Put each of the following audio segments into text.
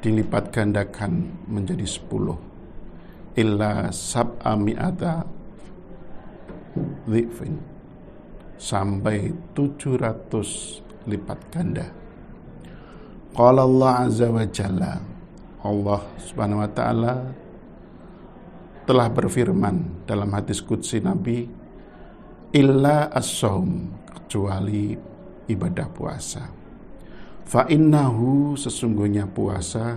dilipat gandakan menjadi 10, illa sab'a mi'ata dhifin, sampai 700 lipat ganda. Qala Allah azza wa jalla, Allah subhanahu wa ta'ala telah berfirman dalam hadis qudsi Nabi, illa as-shaum, kecuali ibadah puasa. Fa innahu, sesungguhnya puasa,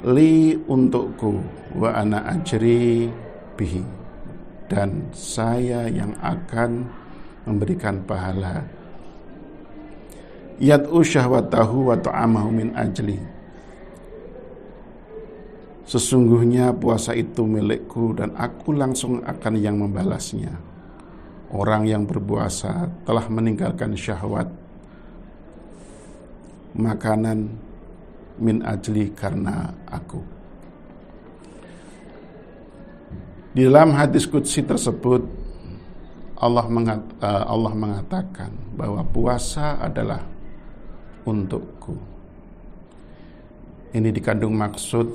li, untukku, wa ana ajri bihi, dan saya yang akan memberikan pahala. Yad'u syahwatahu wa ta'amahu min ajli, sesungguhnya puasa itu milikku dan aku langsung akan yang membalasnya. Orang yang berpuasa telah meninggalkan syahwat makanan min ajli, karena aku. Di dalam hadis qudsi tersebut Allah mengatakan bahwa puasa adalah untukku. Ini dikandung maksud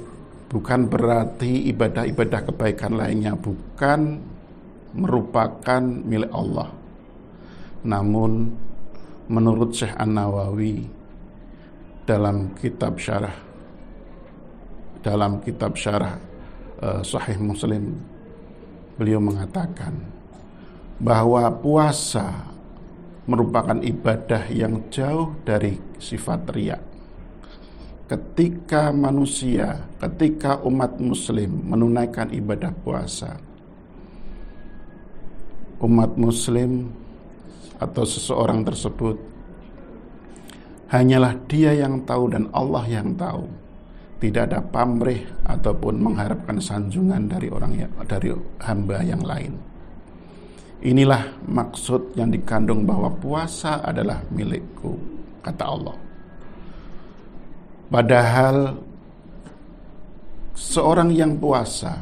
bukan berarti ibadah-ibadah kebaikan lainnya bukan merupakan milik Allah. Namun menurut Syekh An-Nawawi dalam kitab syarah Sahih Muslim, beliau mengatakan bahwa puasa merupakan ibadah yang jauh dari sifat riya. Ketika umat muslim menunaikan ibadah puasa, umat muslim atau seseorang tersebut hanyalah dia yang tahu dan Allah yang tahu. Tidak ada pamrih ataupun mengharapkan sanjungan dari hamba yang lain. Inilah maksud yang dikandung bahwa puasa adalah milikku, kata Allah. Padahal seorang yang puasa,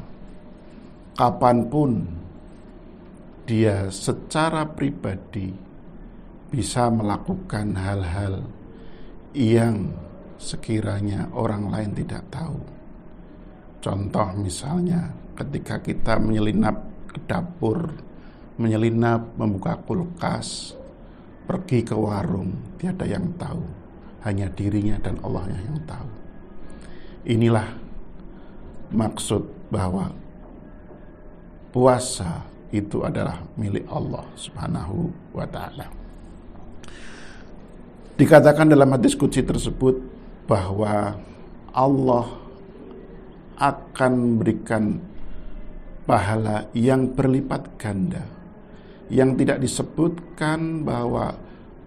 kapanpun dia secara pribadi bisa melakukan hal-hal yang sekiranya orang lain tidak tahu. Contoh misalnya ketika kita menyelinap ke dapur, menyelinap membuka kulkas, pergi ke warung, tiada yang tahu, hanya dirinya dan Allah yang tahu. Inilah maksud bahwa puasa itu adalah milik Allah subhanahu wa ta'ala. Dikatakan dalam hadis qudsi tersebut bahwa Allah akan memberikan pahala yang berlipat ganda, yang tidak disebutkan bahwa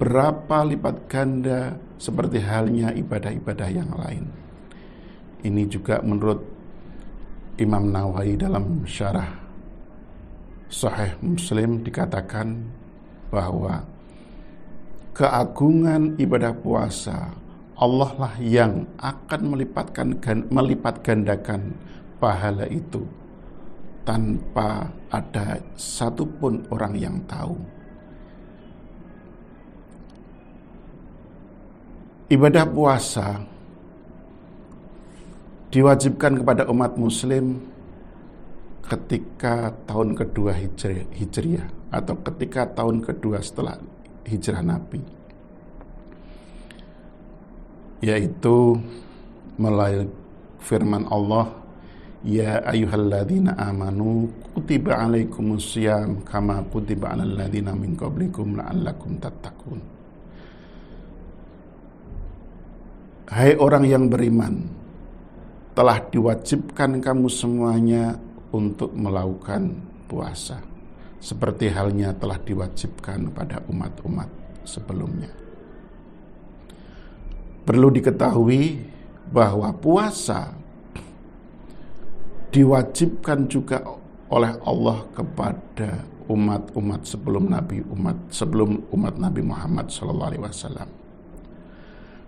berapa lipat ganda seperti halnya ibadah-ibadah yang lain. Ini juga menurut Imam Nawawi dalam syarah Sahih Muslim dikatakan bahwa keagungan ibadah puasa, Allah lah yang akan melipat gandakan pahala itu tanpa ada satupun orang yang tahu. Ibadah puasa diwajibkan kepada umat muslim ketika tahun kedua Hijriah atau ketika tahun kedua setelah hijrah Nabi, yaitu melalui firman Allah, ya ayyuhalladzina amanu kutiba alaikumussyam kama kutiba alal ladzina min qablikum la'allakum tattaqun. Hai orang yang beriman, telah diwajibkan kamu semuanya untuk melakukan puasa, seperti halnya telah diwajibkan pada umat-umat sebelumnya. Perlu diketahui bahwa puasa diwajibkan juga oleh Allah kepada umat-umat sebelum umat Nabi Muhammad SAW.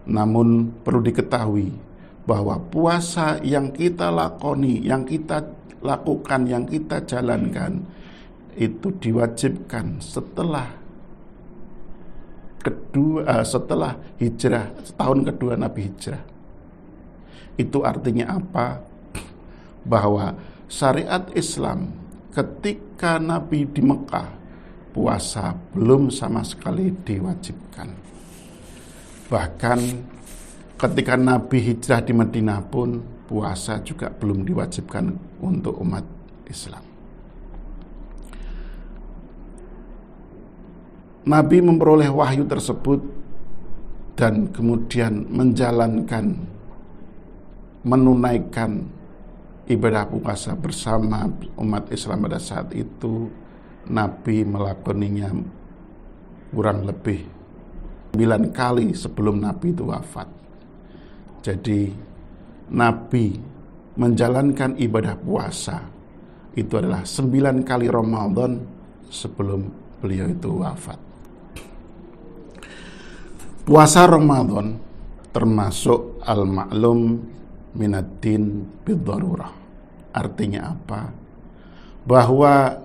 Namun perlu diketahui bahwa puasa yang kita lakoni, yang kita lakukan, yang kita jalankan itu diwajibkan setelah hijrah, tahun kedua Nabi hijrah, Itu artinya apa? Bahwa syariat Islam ketika Nabi di Mekah, puasa belum sama sekali diwajibkan. Bahkan ketika Nabi hijrah di Madinah pun, puasa juga belum diwajibkan untuk umat Islam. Nabi memperoleh wahyu tersebut dan kemudian menunaikan ibadah puasa bersama umat Islam pada saat itu. Nabi melakoninya kurang lebih 9 kali sebelum Nabi itu wafat. Jadi Nabi menjalankan ibadah puasa itu adalah 9 kali Ramadan sebelum beliau itu wafat. Puasa Ramadan termasuk al-ma'lum minaddin bid-darurah. Artinya apa? Bahwa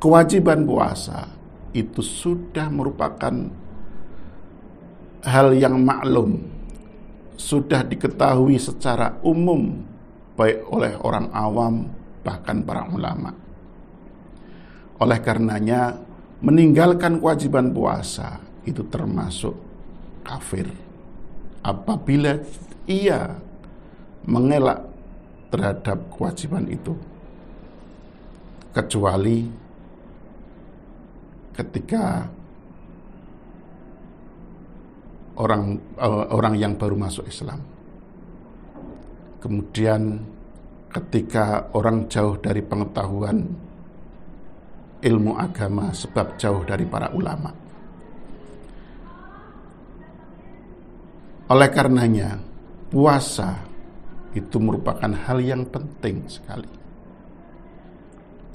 kewajiban puasa itu sudah merupakan hal yang maklum, sudah diketahui secara umum baik oleh orang awam bahkan para ulama. Oleh karenanya meninggalkan kewajiban puasa itu termasuk kafir apabila ia mengelak terhadap kewajiban itu, kecuali ketika orang yang baru masuk Islam. Kemudian ketika orang jauh dari pengetahuan ilmu agama sebab jauh dari para ulama. Oleh karenanya, puasa itu merupakan hal yang penting sekali.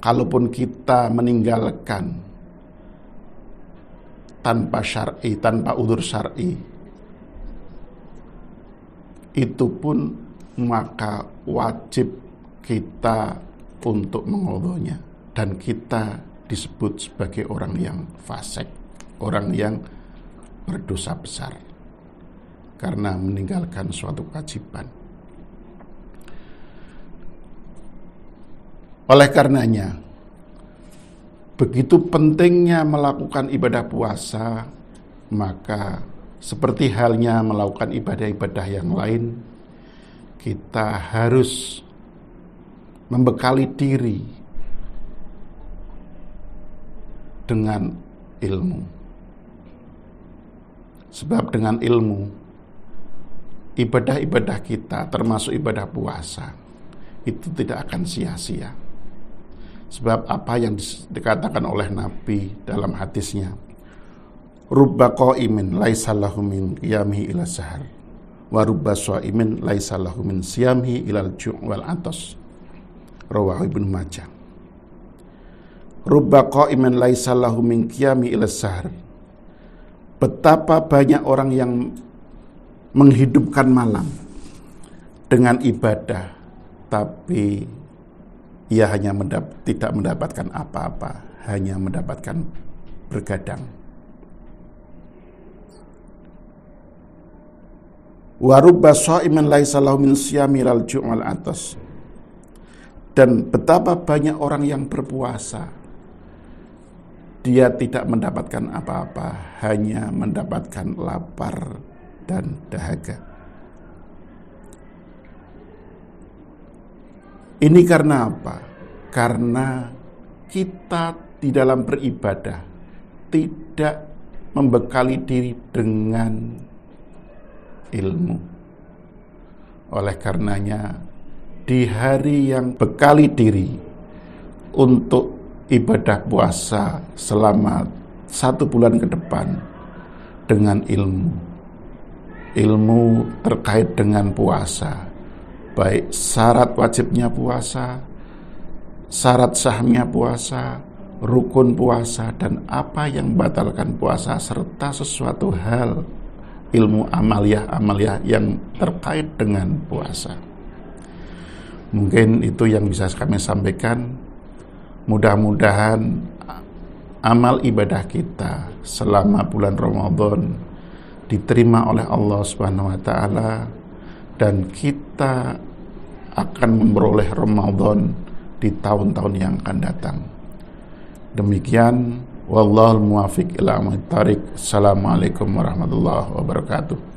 Kalaupun kita meninggalkan tanpa syar'i, tanpa udzur syar'i, itu pun maka wajib kita untuk mengodohnya, dan kita disebut sebagai orang yang fasik, orang yang berdosa besar karena meninggalkan suatu kewajiban. Oleh karenanya, begitu pentingnya melakukan ibadah puasa, maka seperti halnya melakukan ibadah-ibadah yang lain, kita harus membekali diri dengan ilmu. Sebab dengan ilmu, ibadah-ibadah kita termasuk ibadah puasa itu tidak akan sia-sia. Sebab apa yang dikatakan oleh Nabi dalam hadisnya, rubba qa'imin laisa lahu min qiyamihi ila sahar wa rubba sha'imin laisa lahu min siyamihi ilal ju' wal atas. Rawahu Ibnu Majah. Rubba qa'imin laisa lahu min qiyamihi ila sahar. Betapa banyak orang yang menghidupkan malam dengan ibadah, tapi ia hanya tidak mendapatkan apa-apa, hanya mendapatkan bergadang. Wa rubba sha'imin laisa lahu min siyami al ju' wal atas. Dan betapa banyak orang yang berpuasa, dia tidak mendapatkan apa-apa, hanya mendapatkan lapar dan dahaga. Ini karena apa? Karena kita di dalam beribadah tidak membekali diri dengan ilmu. Oleh karenanya, di hari yang bekali diri untuk ibadah puasa selama 1 bulan ke depan dengan ilmu terkait dengan puasa, baik syarat wajibnya puasa, syarat sahnya puasa, rukun puasa, dan apa yang membatalkan puasa, serta sesuatu hal ilmu amaliyah yang terkait dengan puasa. Mungkin itu yang bisa kami sampaikan. Mudah-mudahan amal ibadah kita selama bulan Ramadan diterima oleh Allah Subhanahu wa taala, dan kita akan memperoleh Ramadan di tahun-tahun yang akan datang. Demikian, wallahul muwaffiq ila aqwamit thoriq. Assalamualaikum warahmatullahi wabarakatuh.